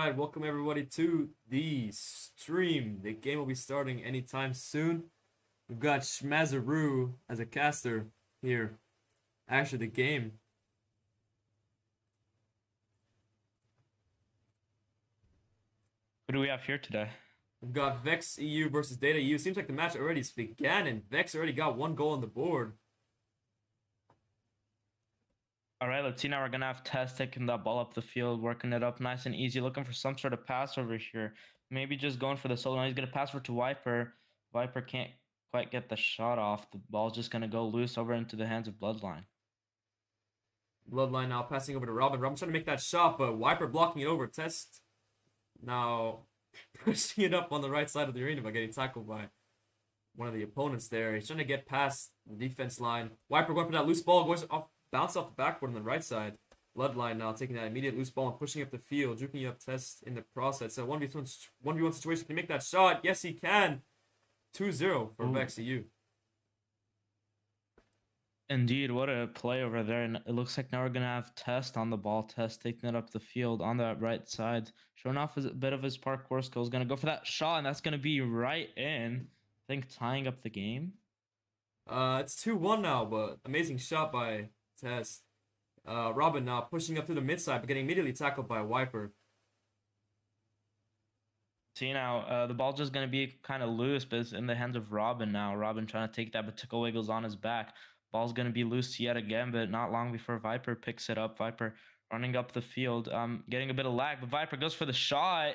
right, welcome everybody to the stream. The game will be starting anytime soon. We've got Schmazaroo as a caster here. Actually, the game. Who do we have here today? We've got Vex EU versus Data EU. Seems like the match already began, and Vex already got one goal on the board. All right, let's see now. We're going to have Tess taking that ball up the field, working it up nice and easy, looking for some sort of pass over here. Maybe just going for the solo. Now he's going to pass over to Viper. Viper can't quite get the shot off. The ball's just going to go loose over into the hands of Bloodline. Bloodline now passing over to Robin. Robin's trying to make that shot, but Viper blocking it over. Test now pushing it up on the right side of the arena by getting tackled by one of the opponents there. He's trying to get past the defense line. Viper going for that loose ball, goes off, bounce off the backboard on the right side. Bloodline now taking that immediate loose ball and pushing up the field, juking up Test in the process. So 1v1 situation. Can he make that shot? Yes, he can. 2-0 for Vex EU. Indeed, what a play over there. And it looks like now we're going to have Test on the ball. Test taking it up the field on that right side. Showing off a bit of his parkour skills. Going to go for that shot, and that's going to be right in. I think tying up the game. It's 2-1 now, but amazing shot by Test. Robin now pushing up to the mid side, but getting immediately tackled by Viper. See now, the ball's just going to be kind of loose, but it's in the hands of Robin now. Robin trying to take that, but Tickle Wiggles on his back. Ball's going to be loose yet again, but not long before Viper picks it up. Viper running up the field, getting a bit of lag, but Viper goes for the shot.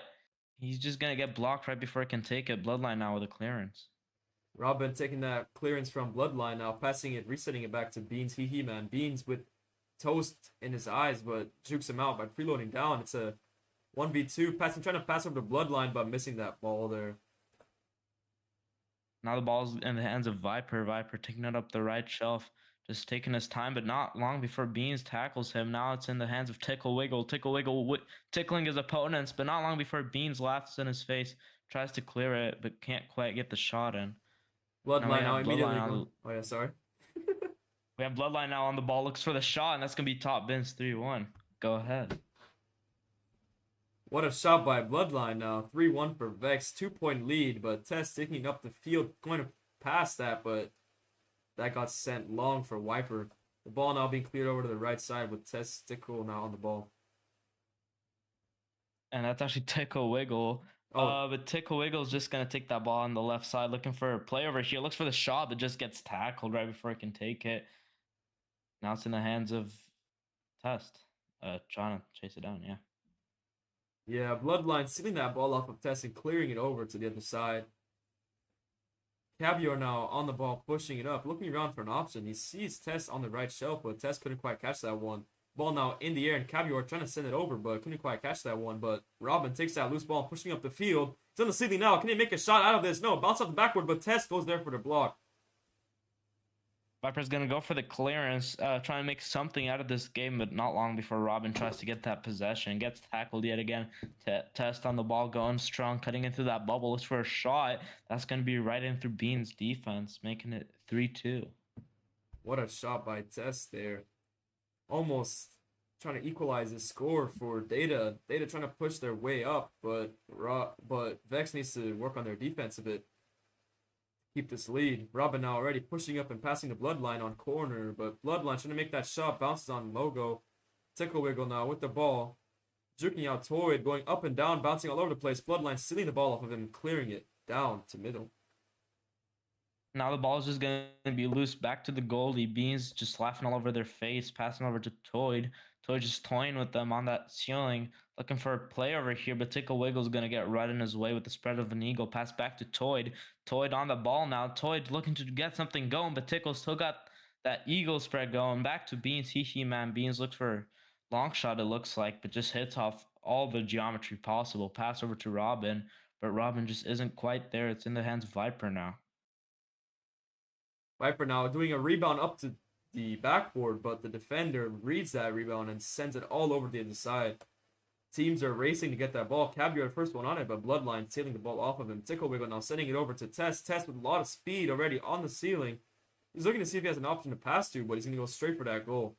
He's just going to get blocked right before he can take it. Bloodline now with a clearance. Robin taking that clearance from Bloodline now, passing it, resetting it back to Beans. Hee man. Beans with toast in his eyes, but jukes him out by preloading down. It's a 1v2, trying to pass over the Bloodline, but missing that ball there. Now the ball's in the hands of Viper. Viper taking it up the right shelf, just taking his time, but not long before Beans tackles him. Now it's in the hands of Tickle Wiggle. Tickle Wiggle tickling his opponents, but not long before Beans laughs in his face, tries to clear it, but can't quite get the shot in. Bloodline now immediately going. Oh yeah, sorry. We have Bloodline now on the ball, looks for the shot, and that's going to be top bins 3-1. Go ahead. What a shot by Bloodline now. 3-1 for Vex. 2-point lead, but Test taking up the field, going to pass that, but that got sent long for Viper. The ball now being cleared over to the right side with Testicle now on the ball. And that's actually Tickle Wiggle. But Tickle Wiggle's just going to take that ball on the left side, looking for a play over here. Looks for the shot, but just gets tackled right before he can take it. Now it's in the hands of Test. Trying to chase it down, yeah. Yeah, Bloodline stealing that ball off of Test and clearing it over to the other side. Caviar now on the ball, pushing it up, looking around for an option. He sees Test on the right shelf, but Test couldn't quite catch that one. Ball now in the air, and Caviar trying to send it over, but couldn't quite catch that one. But Robin takes that loose ball, pushing up the field. It's on the ceiling now. Can he make a shot out of this? No, bounce off the backboard, but Test goes there for the block. Viper's going to go for the clearance, trying to make something out of this game, but not long before Robin tries to get that possession. Gets tackled yet again. Test on the ball, going strong, cutting into that bubble. Looks for a shot. That's going to be right in through Bean's defense, making it 3-2. What a shot by Test there. Almost trying to equalize the score for Data. Data trying to push their way up, but Vex needs to work on their defense a bit. Keep this lead. Robin now already pushing up and passing the Bloodline on corner, but Bloodline trying to make that shot, bounces on Logo. Tickle Wiggle now with the ball, juking out Toyd, going up and down, bouncing all over the place. Bloodline stealing the ball off of him, clearing it down to middle. Now the ball is just going to be loose back to the goalie. Beans just laughing all over their face, passing over to Toyd. Toyd just toying with them on that ceiling, looking for a play over here, but Tickle Wiggle's going to get right in his way with the spread of an eagle. Pass back to Toyd. Toyd on the ball now. Toyd looking to get something going, but Tickle still got that eagle spread going. Back to Beans. Hee man. Beans looks for a long shot, it looks like, but just hits off all the geometry possible. Pass over to Robin, but Robin just isn't quite there. It's in the hands of Viper now. Viper now doing a rebound up to the backboard, but the defender reads that rebound and sends it all over the other side. Teams are racing to get that ball. Caviar the first one on it, but Bloodline tailing the ball off of him. Tickle Wiggle now sending it over to Test. Test with a lot of speed already on the ceiling. He's looking to see if he has an option to pass to, but he's going to go straight for that goal.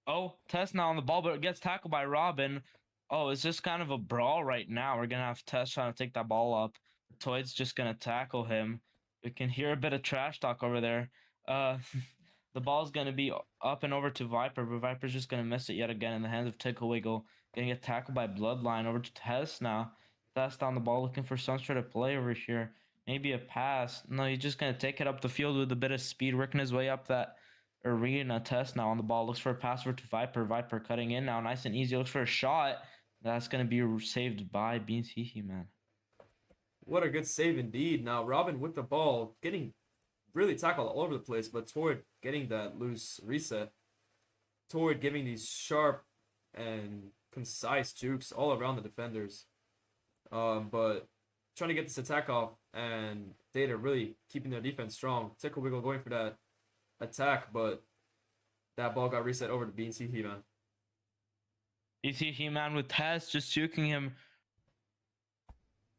Oh, Test now on the ball, but it gets tackled by Robin. Oh, it's just kind of a brawl right now. We're gonna have Tess trying to take that ball up. Toyd's just gonna tackle him. We can hear a bit of trash talk over there. Uh, the ball's gonna be up and over to Viper, but Viper's just gonna miss it yet again in the hands of Tickle Wiggle. Gonna get tackled by Bloodline over to Tess now. Tess down the ball looking for some sort of play over here. Maybe a pass. No, he's just gonna take it up the field with a bit of speed, working his way up that arena. Tess now on the ball. Looks for a pass over to Viper. Viper cutting in now. Nice and easy. Looks for a shot. That's going to be saved by Beans Hihi, man. What a good save indeed. Now Robin with the ball, getting really tackled all over the place, but Tord getting that loose reset. Tord giving these sharp and concise jukes all around the defenders. But trying to get this attack off, and Data really keeping their defense strong. Tickle Wiggle going for that attack, but that ball got reset over to Beans Hihi, man. Beans Hihi, man, with Tess just juking him.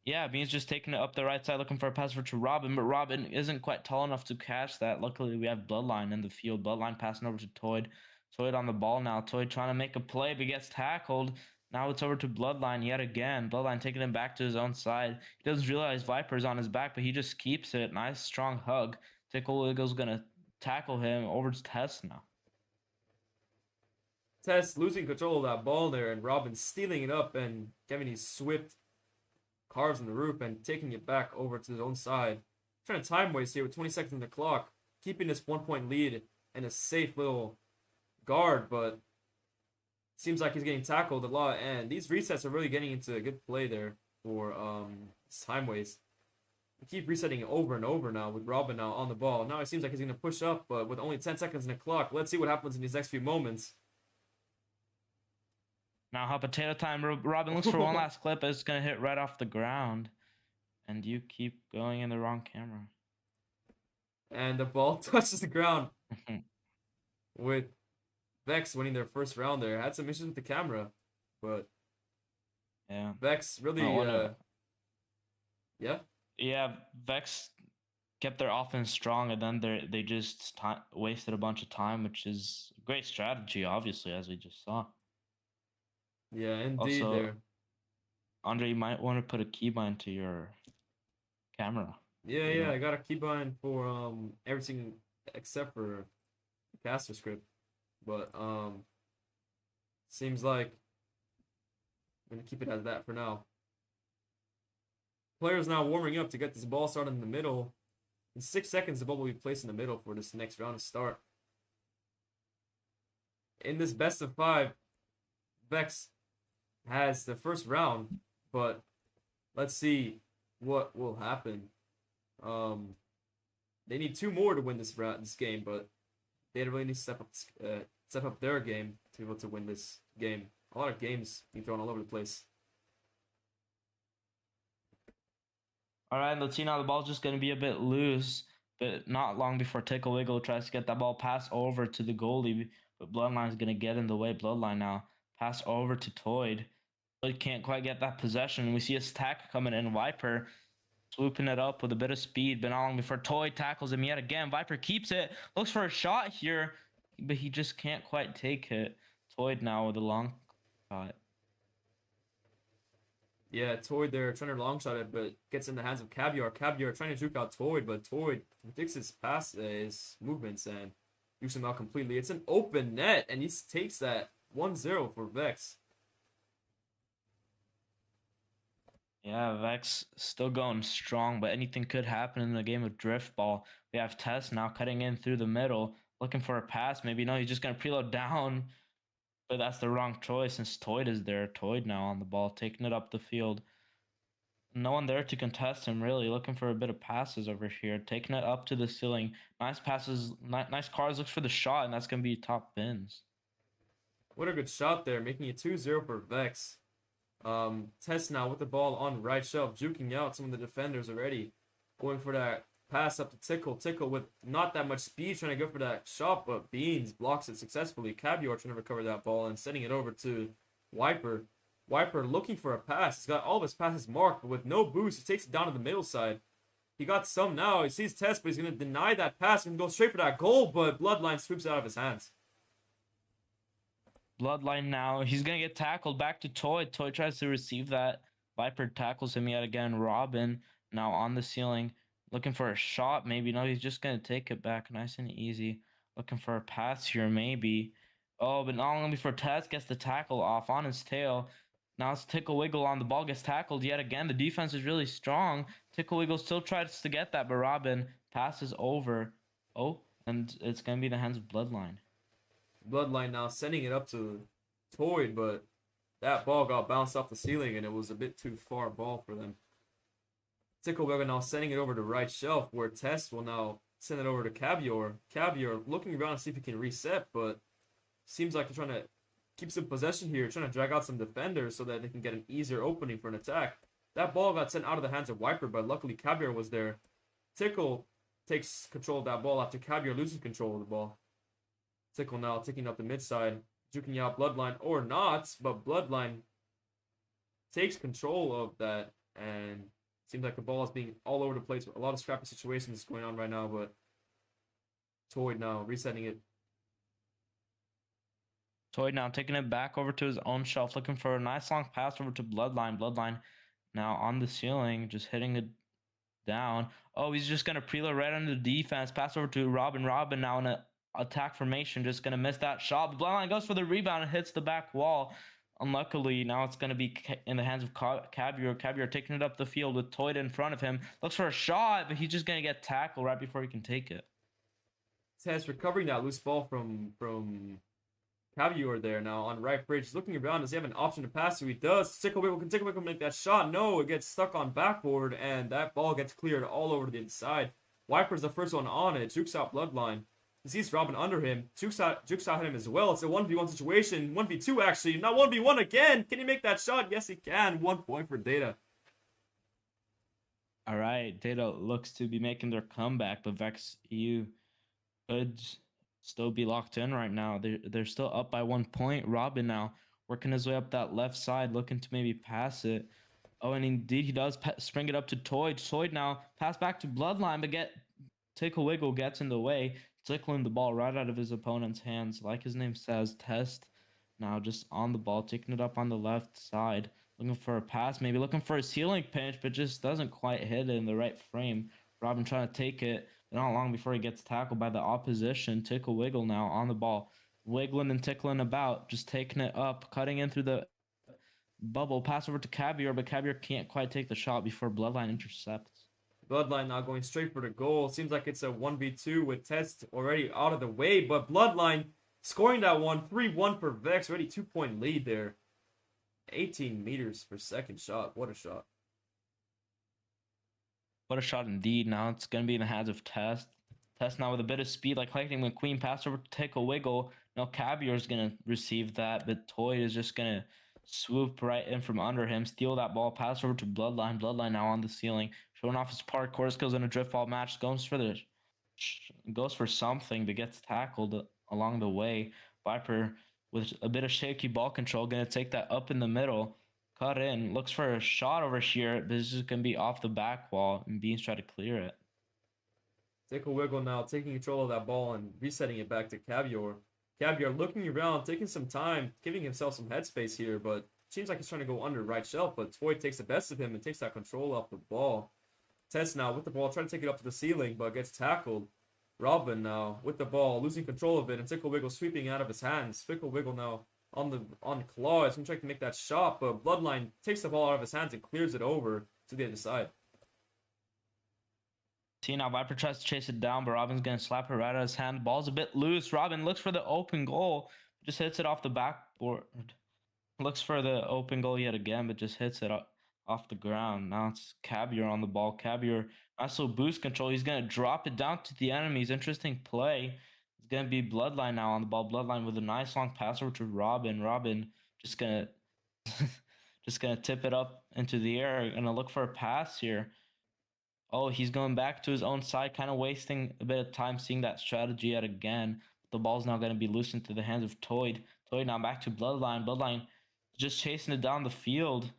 Yeah, Beans just taking it up the right side looking for a pass to Robin, but Robin isn't quite tall enough to catch that. Luckily, we have Bloodline in the field. Bloodline passing over to Toyd. Toyd on the ball now. Toyd trying to make a play, but gets tackled. Now it's over to Bloodline yet again. Bloodline taking him back to his own side. He doesn't realize Viper's on his back, but he just keeps it. Nice, strong hug. Tickle Wiggle's going to tackle him over to Tess now. Tess losing control of that ball there, and Robin stealing it up and giving these swift carves in the roof and taking it back over to his own side. Trying to time waste here with 20 seconds on the clock, keeping this 1 point lead and a safe little guard, but seems like he's getting tackled a lot, and these resets are really getting into a good play there for time waste. We keep resetting it over and over now with Robin now on the ball. Now it seems like he's going to push up, but with only 10 seconds on the clock, let's see what happens in these next few moments. Now hot potato time. Robin looks for one last clip. It's going to hit right off the ground. And you keep going in the wrong camera. And the ball touches the ground with Vex winning their first round there. Had some issues with the camera, but yeah, Vex really, yeah. Yeah, Vex kept their offense strong, and then they just wasted a bunch of time, which is a great strategy, obviously, as we just saw. Yeah, indeed. Also, there, Andre, you might want to put a keybind to your camera. Yeah, I got a keybind for everything except for the caster script, but seems like I'm gonna keep it as that for now. Players now warming up to get this ball started in the middle. In 6 seconds, the ball will be placed in the middle for this next round to start. In this best of 5, Vex has the first round, but let's see what will happen. They need 2 more to win this game, but they really need to step up their game to be able to win this game. A lot of games being thrown all over the place. All right, let's see now. The ball's just going to be a bit loose, but not long before Tickle Wiggle tries to get that ball passed over to the goalie, but Bloodline's going to get in the way. Bloodline now pass over to Toyd. Toyd can't quite get that possession. We see a stack coming in. Viper swooping it up with a bit of speed, but not long before Toyd tackles him yet again. Viper keeps it, looks for a shot here, but he just can't quite take it. Toyd now with a long shot. Yeah, Toyd there trying to long shot it, but gets in the hands of Caviar. Caviar trying to juke out Toyd, but Toyd predicts his movements and jukes him out completely. It's an open net, and he takes that 1-0 for Vex. Yeah, Vex still going strong, but anything could happen in the game of drift ball. We have Tess now cutting in through the middle, looking for a pass. Maybe no, he's just gonna preload down, but that's the wrong choice since Toyd is there. Toyd now on the ball, taking it up the field. No one there to contest him, really. Looking for a bit of passes over here, taking it up to the ceiling. Nice passes, nice cars. Looks for the shot, and that's gonna be top bins. What a good shot there, making it 2-0 for Vex. Tess now with the ball on right shelf, juking out some of the defenders already. Going for that pass up to Tickle. Tickle with not that much speed trying to go for that shot, but Beans blocks it successfully. Caviar trying to recover that ball and sending it over to Wiper. Wiper looking for a pass. He's got all of his passes marked, but with no boost, he takes it down to the middle side. He got some now. He sees Tess, but he's going to deny that pass and go straight for that goal, but Bloodline sweeps it out of his hands. Bloodline now. He's gonna get tackled back to Toy. Toy tries to receive that. Viper tackles him yet again. Robin now on the ceiling, looking for a shot. Maybe no, he's just gonna take it back nice and easy. Looking for a pass here, maybe. Oh, but not only before Taz gets the tackle off on his tail. Now it's Tickle Wiggle on the ball, gets tackled yet again. The defense is really strong. Tickle Wiggle still tries to get that, but Robin passes over. Oh, and it's gonna be in the hands of Bloodline. Bloodline now sending it up to Toyd, but that ball got bounced off the ceiling and it was a bit too far ball for them. Tickleberger now sending it over to right shelf where Test will now send it over to Cavior. Cavior looking around to see if he can reset, but seems like they're trying to keep some possession here, trying to drag out some defenders so that they can get an easier opening for an attack. That ball got sent out of the hands of Wiper, but luckily Cavior was there. Tickle takes control of that ball after Cavior loses control of the ball. Tickle now taking up the mid side, juking out Bloodline or not, but Bloodline takes control of that, and seems like the ball is being all over the place. A lot of scrappy situations going on right now, but Toyd now resetting it. Toy now taking it back over to his own shelf, looking for a nice long pass over to Bloodline. Bloodline now on the ceiling, just hitting it down. Oh, he's just gonna preload right under the defense. Pass over to Robin. Robin now in an attack formation, just gonna miss that shot. But Bloodline goes for the rebound and hits the back wall. Unluckily, now it's gonna be in the hands of Cavior. Cavior taking it up the field with Toyd in front of him. Looks for a shot, but he's just gonna get tackled right before he can take it. Tess recovering that loose ball from Cavior there now on right bridge. Looking around, does he have an option to pass to? He does. Ticklewickle make that shot. No, it gets stuck on backboard, and that ball gets cleared all over the inside. Wiper's the first one on it. Jukes out Bloodline. He sees Robin under him. Jukes out him as well. It's a 1v1 situation. 1v2 actually. Not 1v1 again. Can he make that shot? Yes, he can. 1 point for Data. All right, Data looks to be making their comeback, but Vex EU could still be locked in right now. They're still up by 1 point. Robin now working his way up that left side, looking to maybe pass it. Oh, and indeed he does spring it up to Toyd. Toyd now pass back to Bloodline, but Tickle Wiggle gets in the way, tickling the ball right out of his opponent's hands. Like his name says, Test now just on the ball, taking it up on the left side, looking for a pass, maybe looking for a ceiling pinch, but just doesn't quite hit it in the right frame. Robin trying to take it, but not long before he gets tackled by the opposition. Tickle Wiggle now on the ball, wiggling and tickling about, just taking it up, cutting in through the bubble, pass over to Caviar, but Caviar can't quite take the shot before Bloodline intercepts. Bloodline now going straight for the goal. Seems like it's a 1v2 with Test already out of the way, but Bloodline scoring that one. 3-1 for Vex. Already 2 point lead there. 18 meters per second shot. What a shot. What a shot indeed. Now it's going to be in the hands of Test. Test now with a bit of speed, like Lightning McQueen. Pass over to Tickle Wiggle. Now Caviar is going to receive that, but Toy is just going to swoop right in from under him, steal that ball, pass over to Bloodline. Bloodline now on the ceiling, showing off his parkour skills in a drift ball match. Goes for something, but gets tackled along the way. Viper with a bit of shaky ball control, going to take that up in the middle. Cut in, looks for a shot over here, but this is going to be off the back wall, and Beans try to clear it. Tickle Wiggle now taking control of that ball and resetting it back to Caviar. Caviar looking around, taking some time, giving himself some headspace here, but seems like he's trying to go under right shelf, but Toy takes the best of him and takes that control off the ball. Tess now with the ball, trying to take it up to the ceiling, but gets tackled. Robin now with the ball, losing control of it, and Tickle Wiggle sweeping out of his hands. Tickle Wiggle now on claw. He's gonna try to make that shot, but Bloodline takes the ball out of his hands and clears it over to the other side. See now Viper tries to chase it down, but Robin's gonna slap her right out of his hand. Ball's a bit loose. Robin looks for the open goal, just hits it off the backboard. Looks for the open goal yet again, but just hits it off the ground. Now it's Caviar on the ball. Caviar also boost control. He's gonna drop it down to the enemies. Interesting play. It's gonna be Bloodline now on the ball. Bloodline with a nice long pass over to Robin. Robin just gonna just gonna tip it up into the air. Gonna look for a pass here. Oh, he's going back to his own side, kind of wasting a bit of time seeing that strategy yet again. The ball's now going to be loosened to the hands of Toyd. Toyd now back to Bloodline. Bloodline just chasing it down the field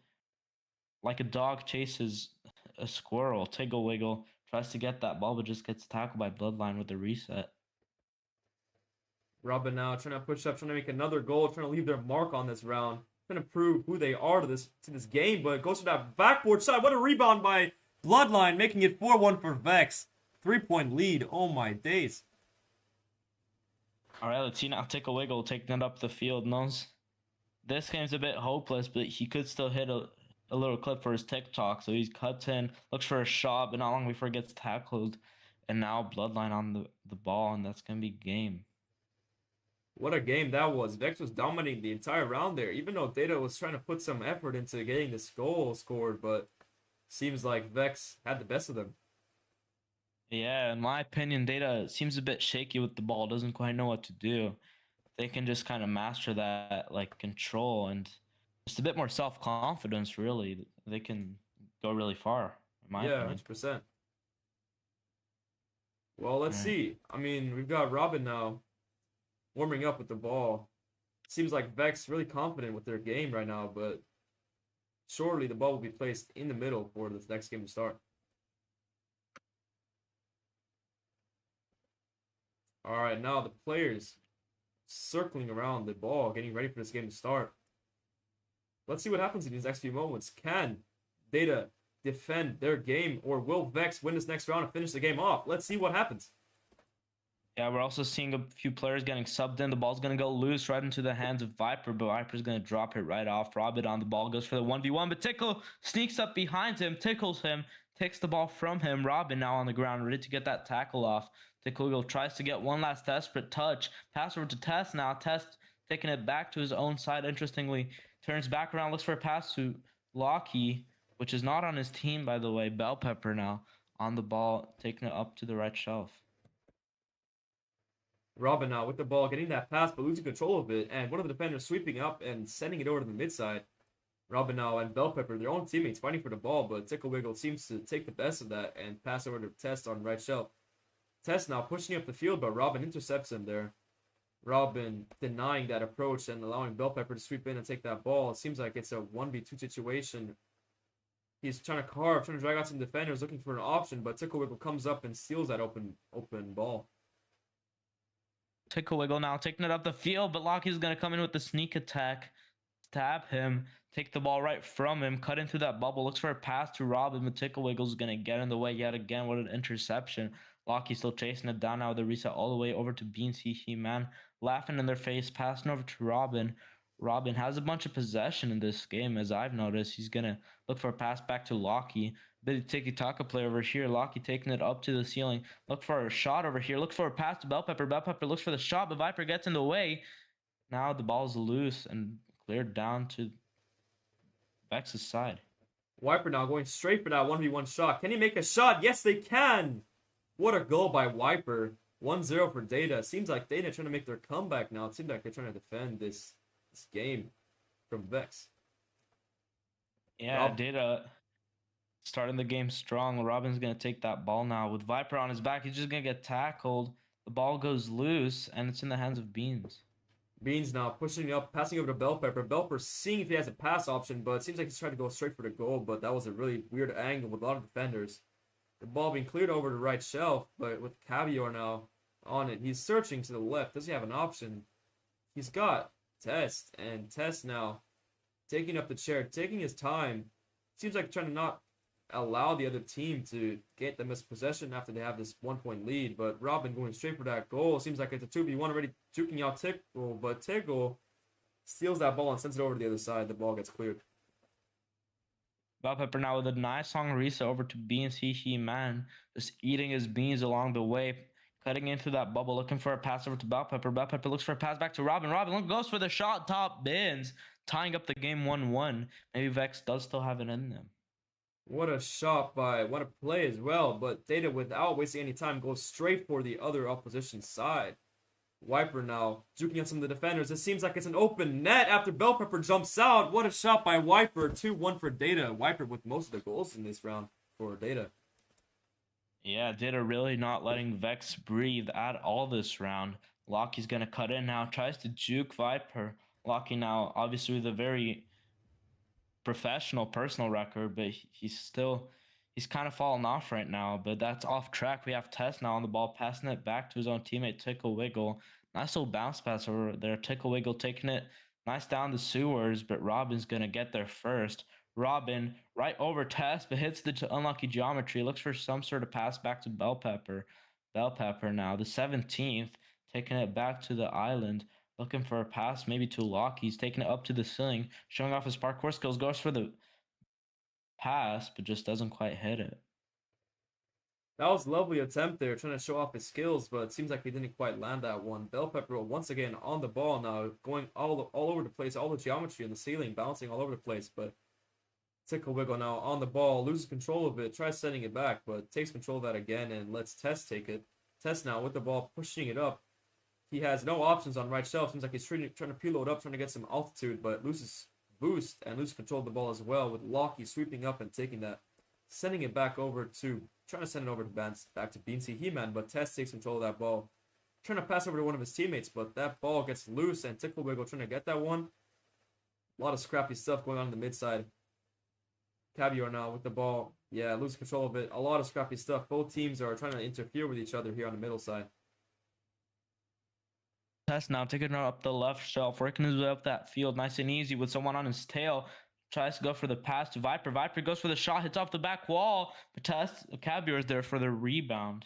like a dog chases a squirrel. Tickle Wiggle tries to get that ball, but just gets tackled by Bloodline with the reset. Robin now trying to push up, trying to make another goal, trying to leave their mark on this round, trying to prove who they are to this game, but goes for that backboard shot. What a rebound by Bloodline, making it 4-1 for Vex. 3-point lead. Oh my days. All right, let's see now. Take a wiggle, taking it up the field. Knows this game's a bit hopeless, but he could still hit a little clip for his TikTok. So he cuts in, looks for a shot, but not long before he gets tackled. And now Bloodline on the ball, and that's going to be game. What a game that was. Vex was dominating the entire round there, even though Data was trying to put some effort into getting this goal scored, but seems like Vex had the best of them. Yeah, in my opinion, Data seems a bit shaky with the ball, doesn't quite know what to do. They can just kind of master that like control and just a bit more self-confidence, really. They can go really far, in my Yeah, opinion. 100%. Well, let's Right. see. I mean, we've got Robin now warming up with the ball. Seems like Vex really confident with their game right now, but surely the ball will be placed in the middle for the next game to start. All right, now the players circling around the ball, getting ready for this game to start. Let's see what happens in these next few moments. Can Data defend their game, or will Vex win this next round and finish the game off? Let's see what happens. Yeah, we're also seeing a few players getting subbed in. The ball's going to go loose right into the hands of Viper, but Viper's going to drop it right off. Robin on the ball, goes for the 1v1, but Tickle sneaks up behind him, tickles him, takes the ball from him. Robin now on the ground, ready to get that tackle off. Tickle tries to get one last desperate touch. Pass over to Test now. Test taking it back to his own side, interestingly. Turns back around, looks for a pass to Locky, which is not on his team, by the way. Bell Pepper now on the ball, taking it up to the right shelf. Robin now with the ball, getting that pass, but losing control of it, and one of the defenders sweeping up and sending it over to the mid side. Robin now and Bell Pepper, their own teammates, fighting for the ball, but Tickle Wiggle seems to take the best of that and pass over to Test on right shelf. Test now pushing up the field, but Robin intercepts him there. Robin denying that approach and allowing Bell Pepper to sweep in and take that ball. It seems like it's a 1v2 situation. He's trying to carve, trying to drag out some defenders, looking for an option, but Tickle Wiggle comes up and steals that open ball. Tickle Wiggle now taking it up the field, but Locky's going to come in with the sneak attack, stab him, take the ball right from him, cut into that bubble, looks for a pass to Robin, but Tickle Wiggle's going to get in the way yet again. What an interception. Locky still chasing it down now with a reset all the way over to Beans. Man, laughing in their face, passing over to Robin. Robin has a bunch of possession in this game, as I've noticed. He's going to look for a pass back to Locky. Bit of tiki-taka play over here. Locky taking it up to the ceiling. Look for a shot over here. Look for a pass to Bell Pepper. Bell Pepper looks for the shot, but Viper gets in the way. Now the ball's loose and cleared down to Vex's side. Wiper now going straight for that 1v1 shot. Can he make a shot? Yes, they can! What a goal by Wiper. 1-0 for Data. Seems like Data trying to make their comeback now. It seems like they're trying to defend this game from Vex. Yeah, Data starting the game strong. Robin's going to take that ball now. With Viper on his back, he's just going to get tackled. The ball goes loose, and it's in the hands of Beans. Beans now pushing up, passing over to Bell Pepper. Bell Pepper seeing if he has a pass option, but it seems like he's trying to go straight for the goal, but that was a really weird angle with a lot of defenders. The ball being cleared over to the right shelf, but with Caviar now on it. He's searching to the left. Does he have an option? He's got Test, and Test now taking up the chair, taking his time. Seems like trying to not allow the other team to get them as possession after they have this 1-point lead. But Robin going straight for that goal. Seems like it's a 2v1 already, juking out Tickle, but Tickle steals that ball and sends it over to the other side. The ball gets cleared. Bell Pepper now with a nice long reset over to Beans. Man, just eating his beans along the way, cutting into that bubble, looking for a pass over to Bell Pepper. Bell Pepper looks for a pass back to Robin. Robin goes for the shot, top bins, tying up the game 1-1. Maybe Vex does still have it in them. What a shot by, what a play as well. But Data, without wasting any time, goes straight for the other opposition side. Wiper now juking on some of the defenders. It seems like it's an open net after Bell Pepper jumps out. What a shot by Wiper. 2-1 for Data. Wiper with most of the goals in this round for Data. Yeah, Data really not letting Vex breathe at all this round. Locky's going to cut in now. Tries to juke Viper. Locky now, obviously with a very professional personal record, but he's kind of falling off right now, but that's off track. We have Test now on the ball, passing it back to his own teammate Tickle Wiggle. Nice little bounce pass over there. Tickle Wiggle taking it nice down the sewers, but Robin's gonna get there first. Robin right over Tess, but hits the unlucky geometry. Looks for some sort of pass back to Bell Pepper. Bell Pepper now, the 17th, taking it back to the island. Looking for a pass, maybe to Locke. He's taking it up to the ceiling, showing off his parkour skills. Goes for the pass, but just doesn't quite hit it. That was a lovely attempt there, trying to show off his skills, but it seems like he didn't quite land that one. Bell Pepper once again on the ball now, going all over the place, all the geometry on the ceiling, bouncing all over the place, but Tickle Wiggle now on the ball, loses control of it, tries sending it back, but takes control of that again and lets Tess take it. Tess now with the ball, pushing it up. He has no options on right shelf. Seems like he's trying to preload up, trying to get some altitude, but loses boost and loses control of the ball as well, with Lockie sweeping up and taking that, sending it back over to, trying to send it over to back to Beansy He-Man, but Tess takes control of that ball. Trying to pass over to one of his teammates, but that ball gets loose and Tickle Wiggle trying to get that one. A lot of scrappy stuff going on in the mid side. Caviar now with the ball. Yeah, losing control of it. A lot of scrappy stuff. Both teams are trying to interfere with each other here on the middle side. Tess now taking it up the left shelf, working his way up that field nice and easy with someone on his tail. Tries to go for the pass to Viper. Viper goes for the shot, hits off the back wall. But Tess, Caviar is there for the rebound,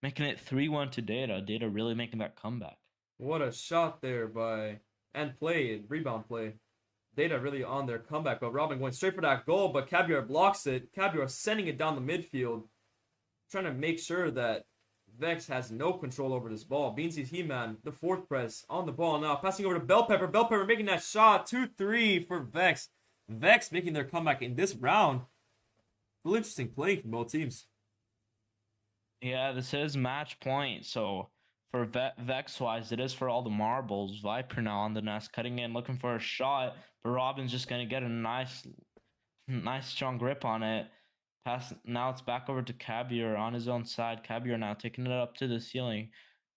making it 3-1 to Data. Data really making that comeback. What a shot there by, and play, rebound play. Data really on their comeback, but Robin going straight for that goal, but Caviar blocks it. Caviar sending it down the midfield, trying to make sure that Vex has no control over this ball. Beansy's He-Man, the fourth press, on the ball now, passing over to Bell Pepper. Bell Pepper making that shot, 2-3 for Vex. Vex making their comeback in this round. Really interesting play from both teams. Yeah, this is match point, so for Vex-wise, it is for all the marbles. Viper now on the nest, cutting in, looking for a shot, but Robin's just going to get a nice strong grip on it. Pass, now it's back over to Caviar on his own side. Caviar now taking it up to the ceiling.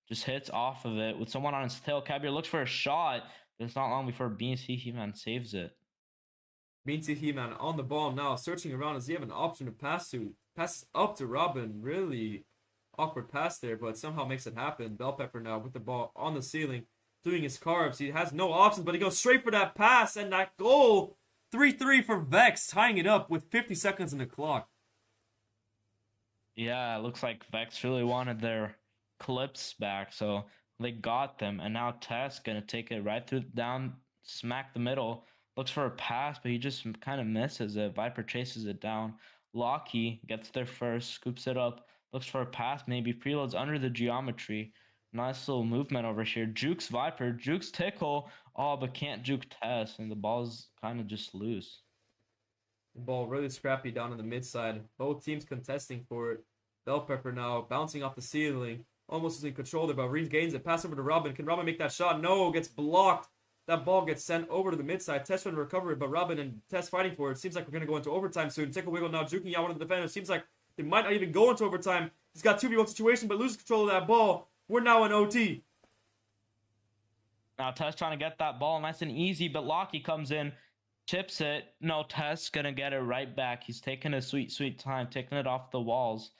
Just hits off of it with someone on his tail. Caviar looks for a shot, but it's not long before BNC He-Man saves it. Beansy He-Man on the ball now, searching around. Does he have an option to pass to? Passes up to Robin. Really awkward pass there, but somehow makes it happen. Bell Pepper now with the ball on the ceiling, doing his carves. He has no options, but he goes straight for that pass and that goal. 3-3 for Vex, tying it up with 50 seconds in the clock. Yeah, it looks like Vex really wanted their clips back, so they got them. And now Tess gonna take it right through down, smack the middle. Looks for a pass, but he just kind of misses it. Viper chases it down. Lockie gets there first, scoops it up. Looks for a pass, maybe preloads under the geometry. Nice little movement over here. Jukes Viper, jukes Tickle. Oh, but can't juke Tess, and the ball's kind of just loose. The ball really scrappy down in the mid side. Both teams contesting for it. Bell Pepper now bouncing off the ceiling. Almost losing control there, but regains it. Pass over to Robin. Can Robin make that shot? No, gets blocked. That ball gets sent over to the mid side. Tess trying to recover it, but Robin and Tess fighting for it. Seems like we're going to go into overtime soon. Tickle Wiggle now juking out one of the defenders. Seems like they might not even go into overtime. He's got 2v1 situation, but loses control of that ball. We're now in OT. Now Tess trying to get that ball nice and easy, but Lockie comes in, chips it. No, Tess gonna get it right back. He's taking a sweet time, taking it off the walls.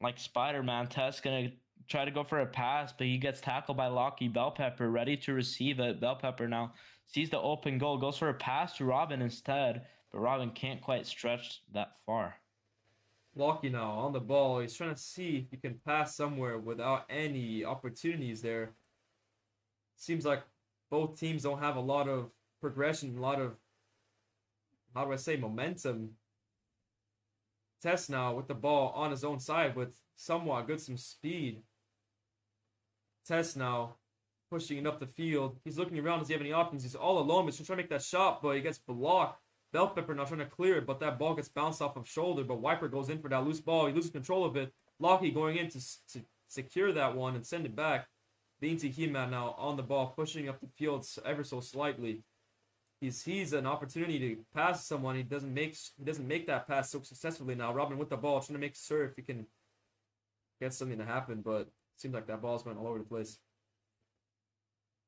Like Spider-Man, Tess gonna try to go for a pass, but he gets tackled by Lockie. Bell Pepper ready to receive it. Bell Pepper now sees the open goal, goes for a pass to Robin instead, but Robin can't quite stretch that far. Lockie now on the ball. He's trying to see if he can pass somewhere without any opportunities there. Seems like both teams don't have a lot of progression, a lot of, how do I say, momentum. Tess now with the ball on his own side with somewhat good some speed. Tess now pushing it up the field. He's looking around. Does he have any options? He's all alone. He's trying to make that shot, but he gets blocked. Bell Pepper now trying to clear it, but that ball gets bounced off of shoulder. But Viper goes in for that loose ball. He loses control of it. Lockie going in to secure that one and send it back. Beansy He-Man now on the ball, pushing up the field ever so slightly. He sees an opportunity to pass someone. He doesn't make that pass so successfully now. Robin with the ball, trying to make sure if he can get something to happen, but it seems like that ball's going all over the place.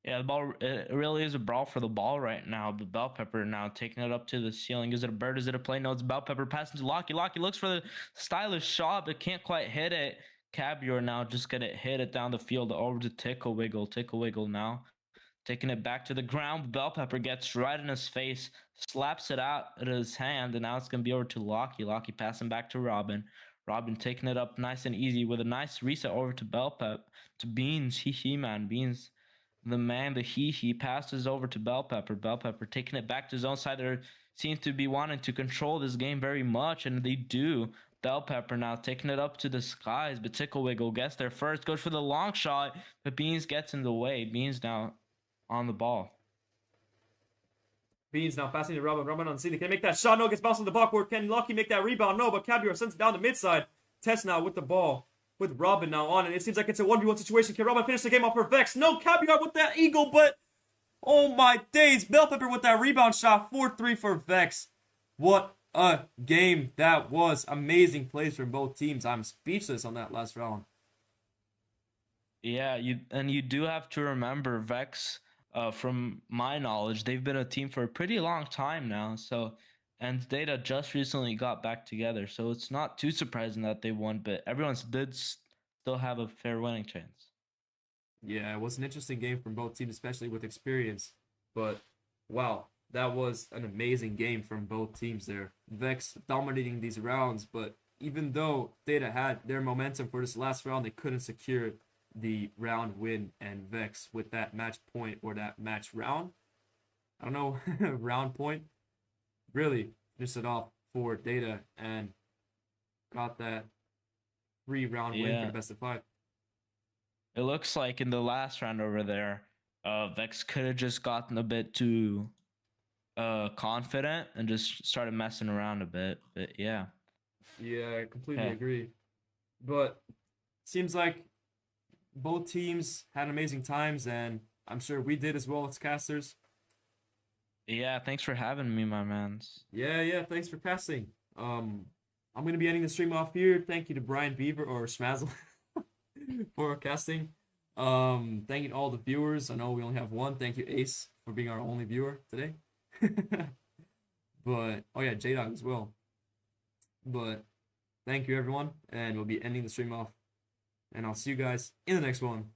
Yeah, the ball, it really is a brawl for the ball right now. But Bell Pepper now taking it up to the ceiling. Is it a bird? Is it a play? No, it's Bell Pepper passing to Lockie. Lockie looks for the stylish shot, but can't quite hit it. Cabior now just gonna hit it down the field over to Tickle Wiggle. Tickle Wiggle now taking it back to the ground. Bell Pepper gets right in his face, slaps it out of his hand, and now it's gonna be over to Lockie. Lockie passing back to Robin. Robin taking it up nice and easy with a nice reset over to Bell Pep to Beans. Hee man. Beans, the man, the he passes over to Bell Pepper. Bell Pepper taking it back to his own side. They seem to be wanting to control this game very much, and they do. Bell Pepper now taking it up to the skies, but Tickle Wiggle gets there first, goes for the long shot, but Beans gets in the way. Beans now on the ball. Beans now passing to Robin. Robin on the scene. Can he make that shot? No, gets bounced on the backboard. Can Lucky make that rebound? No, but Cabior sends it down the midside. Tess now with the ball. With Robin now on, and it seems like it's a 1v1 situation. Can Robin finish the game off for Vex? No, Cabiar with that eagle, but oh my days. Bell Pepper with that rebound shot. 4-3 for Vex. What a game that was. Amazing plays from both teams. I'm speechless on that last round. Yeah, you do have to remember Vex. From my knowledge, they've been a team for a pretty long time now. So, and Data just recently got back together, so it's not too surprising that they won. But everyone's did still have a fair winning chance. Yeah, it was an interesting game from both teams, especially with experience. But wow, that was an amazing game from both teams there. Vex dominating these rounds, but even though Data had their momentum for this last round, they couldn't secure the round win, and Vex with that match point or that match round. I don't know, round point. Really finished it off for Data and got that 3-round win for Yeah, the best of 5. it looks like in the last round over there, Vex could have just gotten a bit too confident and just started messing around a bit. But yeah, Yeah, I completely okay. agree. But seems like both teams had amazing times, and I'm sure we did as well as casters. Yeah, thanks for having me, my mans. Yeah, thanks for casting. I'm gonna be ending the stream off here. Thank you to Brian Beaver or Smazzle for casting. Thank you to all the viewers. I know we only have one. Thank you, Ace, for being our only viewer today. But oh yeah, J Dog as well. But thank you everyone, and we'll be ending the stream off. And I'll see you guys in the next one.